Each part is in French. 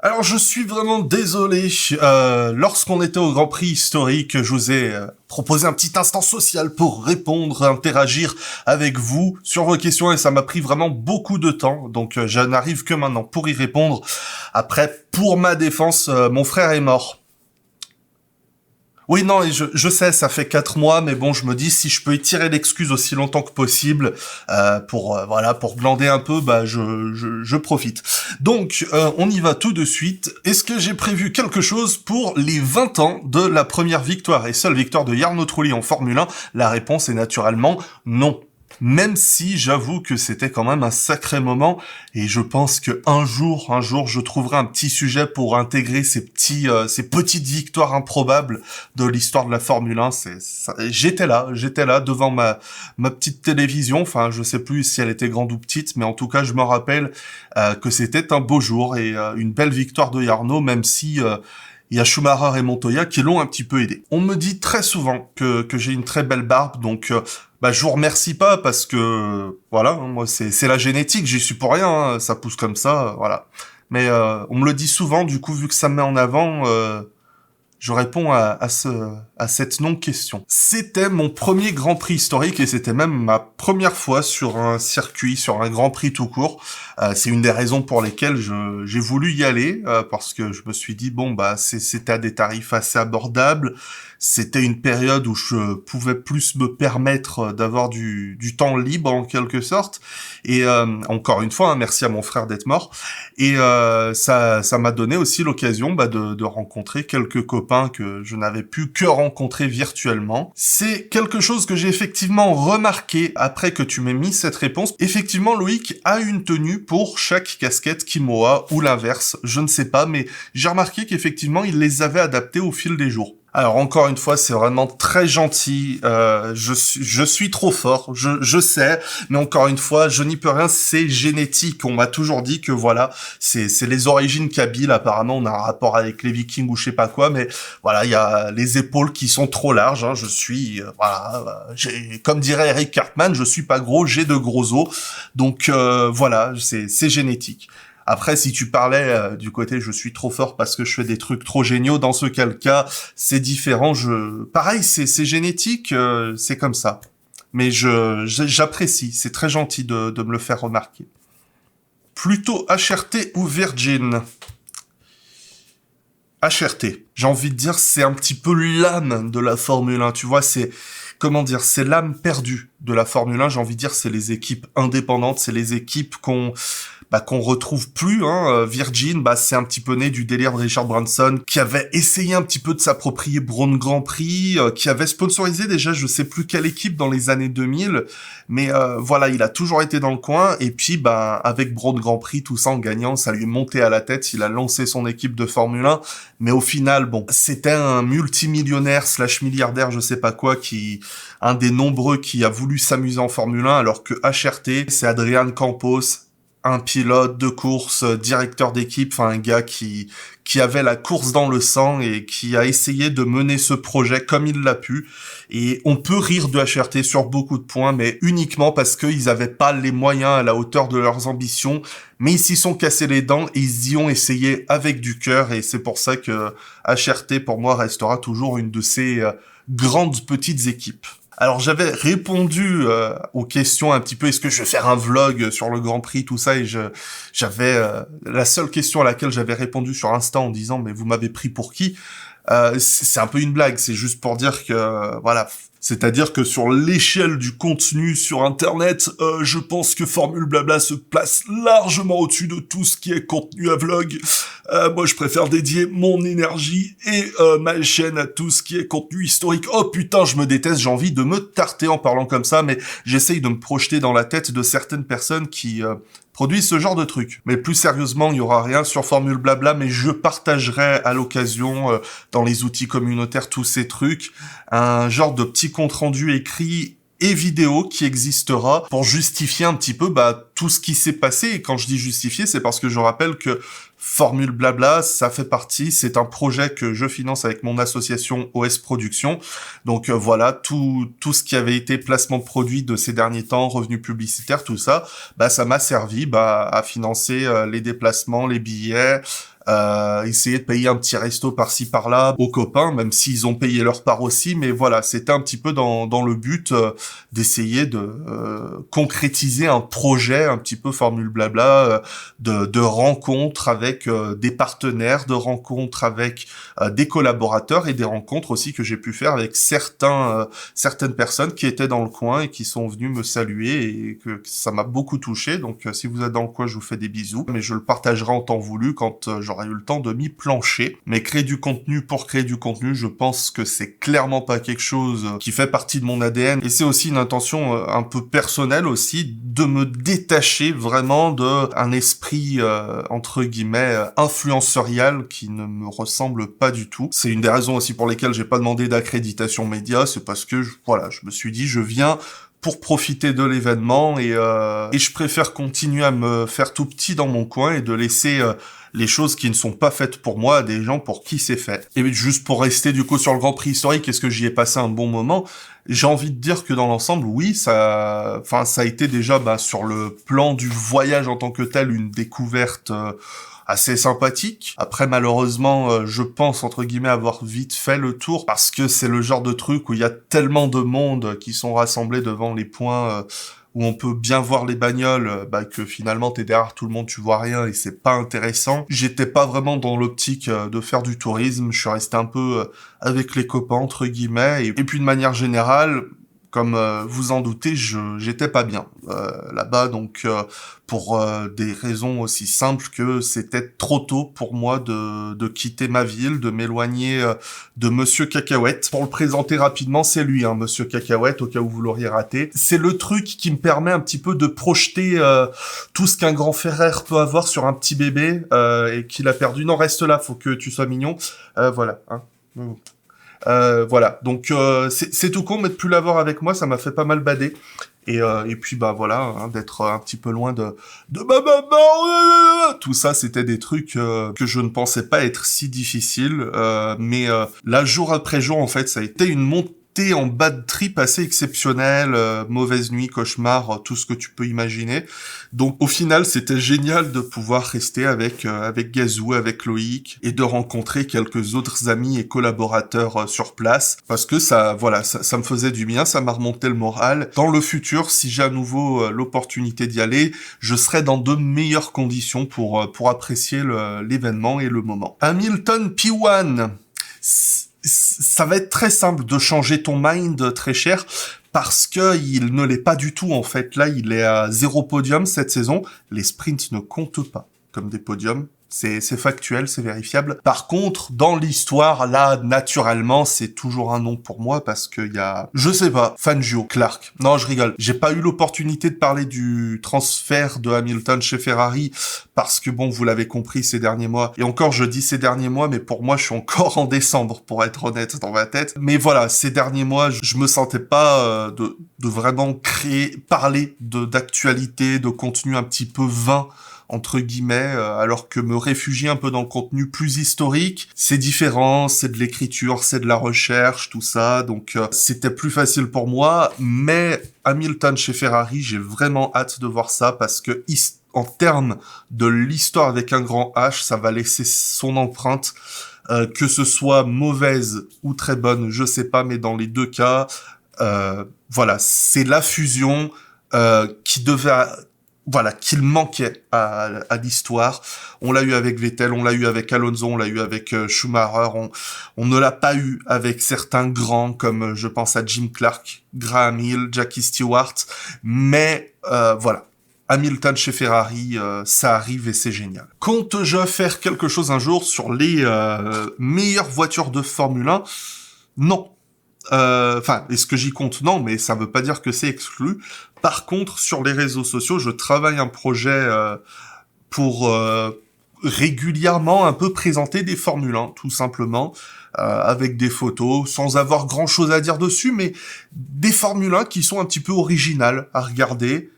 Alors je suis vraiment désolé, lorsqu'on était au Grand Prix historique, je vous ai proposé un petit instant social pour répondre, interagir avec vous sur vos questions et ça m'a pris vraiment beaucoup de temps, donc je n'arrive que maintenant pour y répondre. Après, pour ma défense, mon frère est mort. Oui, non, et je sais, ça fait 4 mois, mais bon, je me dis, si je peux étirer l'excuse aussi longtemps que possible, pour glander un peu, bah, je profite. Donc, on y va tout de suite. Est-ce que j'ai prévu quelque chose pour les 20 ans de la première victoire et seule victoire de Jarno Trulli en Formule 1? La réponse est naturellement non. Même si j'avoue que c'était quand même un sacré moment et je pense que un jour, je trouverai un petit sujet pour intégrer ces petites victoires improbables de l'histoire de la Formule 1. J'étais là devant ma petite télévision. Enfin, je sais plus si elle était grande ou petite, mais en tout cas, je me rappelle que c'était un beau jour et une belle victoire de Jarno, même si il y a Schumacher et Montoya qui l'ont un petit peu aidé. On me dit très souvent que j'ai une très belle barbe, donc je vous remercie pas parce que voilà, moi c'est la génétique, j'y suis pour rien, hein, ça pousse comme ça, voilà. Mais on me le dit souvent, du coup vu que ça me met en avant, je réponds à cette non-question. C'était mon premier Grand Prix historique et c'était même ma première fois sur un circuit, sur un Grand Prix tout court. C'est une des raisons pour lesquelles j'ai voulu y aller parce que je me suis dit c'était à des tarifs assez abordables. C'était une période où je pouvais plus me permettre d'avoir du temps libre en quelque sorte. Et encore une fois, hein, merci à mon frère d'être mort. Et ça m'a donné aussi l'occasion de rencontrer quelques copains que je n'avais pu que rencontrer virtuellement. C'est quelque chose que j'ai effectivement remarqué après que tu m'aies mis cette réponse. Effectivement, Loïc a une tenue pour chaque casquette Kimoa ou l'inverse, je ne sais pas, mais j'ai remarqué qu'effectivement, il les avait adaptés au fil des jours. Alors encore une fois, c'est vraiment très gentil. Je suis trop fort, je sais, mais encore une fois, je n'y peux rien. C'est génétique. On m'a toujours dit que voilà, c'est les origines kabyles. Apparemment, on a un rapport avec les Vikings ou je sais pas quoi, mais voilà, il y a les épaules qui sont trop larges. Hein. Je suis comme dirait Eric Cartman, je suis pas gros, j'ai de gros os. Donc voilà, c'est génétique. Après, si tu parlais du côté je suis trop fort parce que je fais des trucs trop géniaux, dans ce cas, c'est différent. Pareil, c'est génétique, c'est comme ça. Mais j'apprécie, c'est très gentil de me le faire remarquer. Plutôt HRT ou Virgin? HRT. J'ai envie de dire, c'est un petit peu l'âme de la Formule 1. Tu vois, c'est l'âme perdue de la Formule 1. J'ai envie de dire, c'est les équipes indépendantes, c'est les équipes qu'on retrouve plus, hein. Virgin, c'est un petit peu né du délire de Richard Branson, qui avait essayé un petit peu de s'approprier Braun Grand Prix, qui avait sponsorisé déjà je sais plus quelle équipe dans les années 2000, mais voilà, il a toujours été dans le coin, et puis avec Braun Grand Prix, tout ça en gagnant, ça lui est monté à la tête, il a lancé son équipe de Formule 1, mais au final, c'était un multimillionnaire / milliardaire, je sais pas quoi, un des nombreux qui a voulu s'amuser en Formule 1, alors que HRT, c'est Adrian Campos, un pilote de course, directeur d'équipe, enfin un gars qui avait la course dans le sang et qui a essayé de mener ce projet comme il l'a pu. Et on peut rire de HRT sur beaucoup de points, mais uniquement parce qu'ils avaient pas les moyens à la hauteur de leurs ambitions, mais ils s'y sont cassés les dents et ils y ont essayé avec du cœur, et c'est pour ça que HRT pour moi restera toujours une de ces grandes petites équipes. Alors j'avais répondu aux questions un petit peu, est-ce que je vais faire un vlog sur le Grand Prix, tout ça, et j'avais la seule question à laquelle j'avais répondu sur Insta en disant mais vous m'avez pris pour qui, c'est un peu une blague, c'est juste pour dire que voilà, c'est-à-dire que sur l'échelle du contenu sur internet, je pense que Formule Blabla se place largement au-dessus de tout ce qui est contenu à vlog. Moi je préfère dédier mon énergie et ma chaîne à tout ce qui est contenu historique. Oh putain, je me déteste, j'ai envie de me tarter en parlant comme ça, mais j'essaye de me projeter dans la tête de certaines personnes qui produisent ce genre de trucs. Mais plus sérieusement, il y aura rien sur Formule Blabla, mais je partagerai à l'occasion dans les outils communautaires tous ces trucs, un genre de petit compte-rendu écrit et vidéo qui existera pour justifier un petit peu tout ce qui s'est passé. Et quand je dis justifier, c'est parce que je rappelle que Formule Blabla, ça fait partie, c'est un projet que je finance avec mon association OS Production. Donc voilà, tout ce qui avait été placement de produits de ces derniers temps, revenus publicitaires, tout ça, ça m'a servi à financer les déplacements, les billets, essayer de payer un petit resto par-ci par-là aux copains, même s'ils ont payé leur part aussi, mais voilà, c'était un petit peu dans le but d'essayer de concrétiser un projet un petit peu Formule Blabla, de rencontres avec des partenaires, de rencontres avec des collaborateurs et des rencontres aussi que j'ai pu faire avec certaines personnes qui étaient dans le coin et qui sont venues me saluer et que ça m'a beaucoup touché. Donc si vous êtes dans le coin, je vous fais des bisous, mais je le partagerai en temps voulu quand j'aurai eu le temps de m'y plancher. Mais créer du contenu pour créer du contenu, je pense que c'est clairement pas quelque chose qui fait partie de mon ADN et c'est aussi une intention un peu personnelle aussi de me détacher vraiment de un esprit entre guillemets influencerial qui ne me ressemble pas du tout. C'est une des raisons aussi pour lesquelles j'ai pas demandé d'accréditation média, c'est parce que je me suis dit je viens pour profiter de l'événement et je préfère continuer à me faire tout petit dans mon coin et de laisser les choses qui ne sont pas faites pour moi à des gens pour qui c'est fait. Et juste pour rester du coup sur le Grand Prix historique, est-ce que j'y ai passé un bon moment? J'ai envie de dire que dans l'ensemble, oui, ça a été déjà sur le plan du voyage en tant que tel une découverte assez sympathique. Après, malheureusement, je pense, entre guillemets, avoir vite fait le tour, parce que c'est le genre de truc où il y a tellement de monde qui sont rassemblés devant les points où on peut bien voir les bagnoles, que finalement t'es derrière tout le monde, tu vois rien et c'est pas intéressant. J'étais pas vraiment dans l'optique de faire du tourisme, je suis resté un peu avec les copains, entre guillemets, et puis de manière générale, comme vous en doutez, j'étais pas bien là-bas, donc pour des raisons aussi simples que c'était trop tôt pour moi de quitter ma ville, de m'éloigner de Monsieur Cacahuète. Pour le présenter rapidement, c'est lui, Monsieur Cacahuète, au cas où vous l'auriez raté. C'est le truc qui me permet un petit peu de projeter tout ce qu'un grand frère peut avoir sur un petit bébé et qu'il a perdu. Non, reste là, faut que tu sois mignon. Voilà. Voilà, donc c'est tout con, mais de plus l'avoir avec moi, ça m'a fait pas mal bader. Et puis voilà, d'être un petit peu loin de ma maman. Tout ça, c'était des trucs que je ne pensais pas être si difficiles. Mais là, jour après jour, en fait, ça a été une montée en bad trip assez exceptionnelle, mauvaise nuit, cauchemar, tout ce que tu peux imaginer. Donc au final, c'était génial de pouvoir rester avec Gazou, avec Loïc, et de rencontrer quelques autres amis et collaborateurs sur place, parce que ça me faisait du bien, ça m'a remonté le moral. Dans le futur, si j'ai à nouveau l'opportunité d'y aller, je serai dans de meilleures conditions pour apprécier l'événement et le moment. Hamilton P1. Ça va être très simple de changer ton mind, très cher, parce que il ne l'est pas du tout, en fait. Là, il est à 0 podium cette saison. Les sprints ne comptent pas comme des podiums. C'est factuel, c'est vérifiable. Par contre, dans l'histoire, là, naturellement, c'est toujours un nom pour moi parce qu'il y a, je sais pas, Fangio, Clark. Non, je rigole. J'ai pas eu l'opportunité de parler du transfert de Hamilton chez Ferrari parce que bon, vous l'avez compris ces derniers mois. Et encore, je dis ces derniers mois, mais pour moi, je suis encore en décembre, pour être honnête dans ma tête. Mais voilà, ces derniers mois, je me sentais pas de vraiment parler d'actualité, de contenu un petit peu vain, entre guillemets, alors que me réfugier un peu dans le contenu plus historique, c'est différent, c'est de l'écriture, c'est de la recherche, tout ça, donc c'était plus facile pour moi, mais Hamilton chez Ferrari, j'ai vraiment hâte de voir ça, parce que en termes de l'histoire avec un grand H, ça va laisser son empreinte, que ce soit mauvaise ou très bonne, je sais pas, mais dans les deux cas, voilà, c'est la fusion qu'il manquait à l'histoire. On l'a eu avec Vettel, on l'a eu avec Alonso, on l'a eu avec Schumacher, on ne l'a pas eu avec certains grands comme je pense à Jim Clark, Graham Hill, Jackie Stewart, mais voilà. Hamilton chez Ferrari, ça arrive et c'est génial. Compte-je faire quelque chose un jour sur les meilleures voitures de Formule 1? Non. Est-ce que j'y compte? Non, mais ça veut pas dire que c'est exclu. Par contre, sur les réseaux sociaux, je travaille un projet pour régulièrement un peu présenter des Formule 1, tout simplement, avec des photos, sans avoir grand-chose à dire dessus, mais des Formule 1 qui sont un petit peu originales à regarder,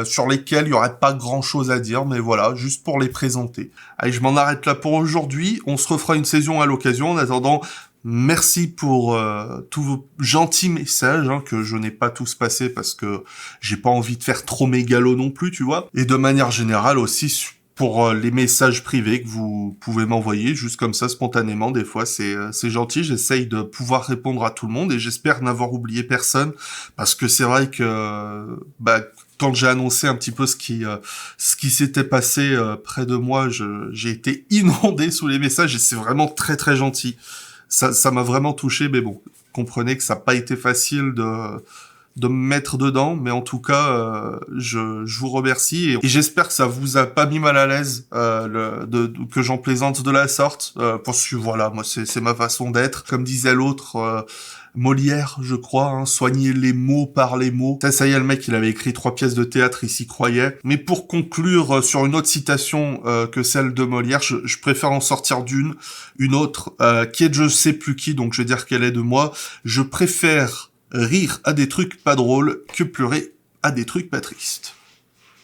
sur lesquels il y aurait pas grand-chose à dire, mais voilà, juste pour les présenter. Allez, je m'en arrête là pour aujourd'hui. On se refera une saison à l'occasion. En attendant, merci pour tous vos gentils messages, hein, que je n'ai pas tous passés parce que j'ai pas envie de faire trop mégalo non plus, tu vois. Et de manière générale aussi pour les messages privés que vous pouvez m'envoyer, juste comme ça, spontanément. Des fois, c'est gentil. J'essaye de pouvoir répondre à tout le monde et j'espère n'avoir oublié personne, parce que c'est vrai que quand j'ai annoncé un petit peu ce qui s'était passé près de moi, j'ai été inondé sous les messages et c'est vraiment très très gentil. Ça m'a vraiment touché, mais bon, comprenez que ça n'a pas été facile de me mettre dedans, mais en tout cas, je vous remercie et j'espère que ça vous a pas mis mal à l'aise que j'en plaisante de la sorte, parce que voilà, moi c'est ma façon d'être. Comme disait l'autre, Molière, je crois, hein, soigner les mots par les mots. Ça y est, le mec, il avait écrit 3 pièces de théâtre, il s'y croyait. Mais pour conclure sur une autre citation que celle de Molière, je préfère en sortir une autre, qui est de je sais plus qui, donc je vais dire qu'elle est de moi. Je préfère rire à des trucs pas drôles que pleurer à des trucs pas tristes.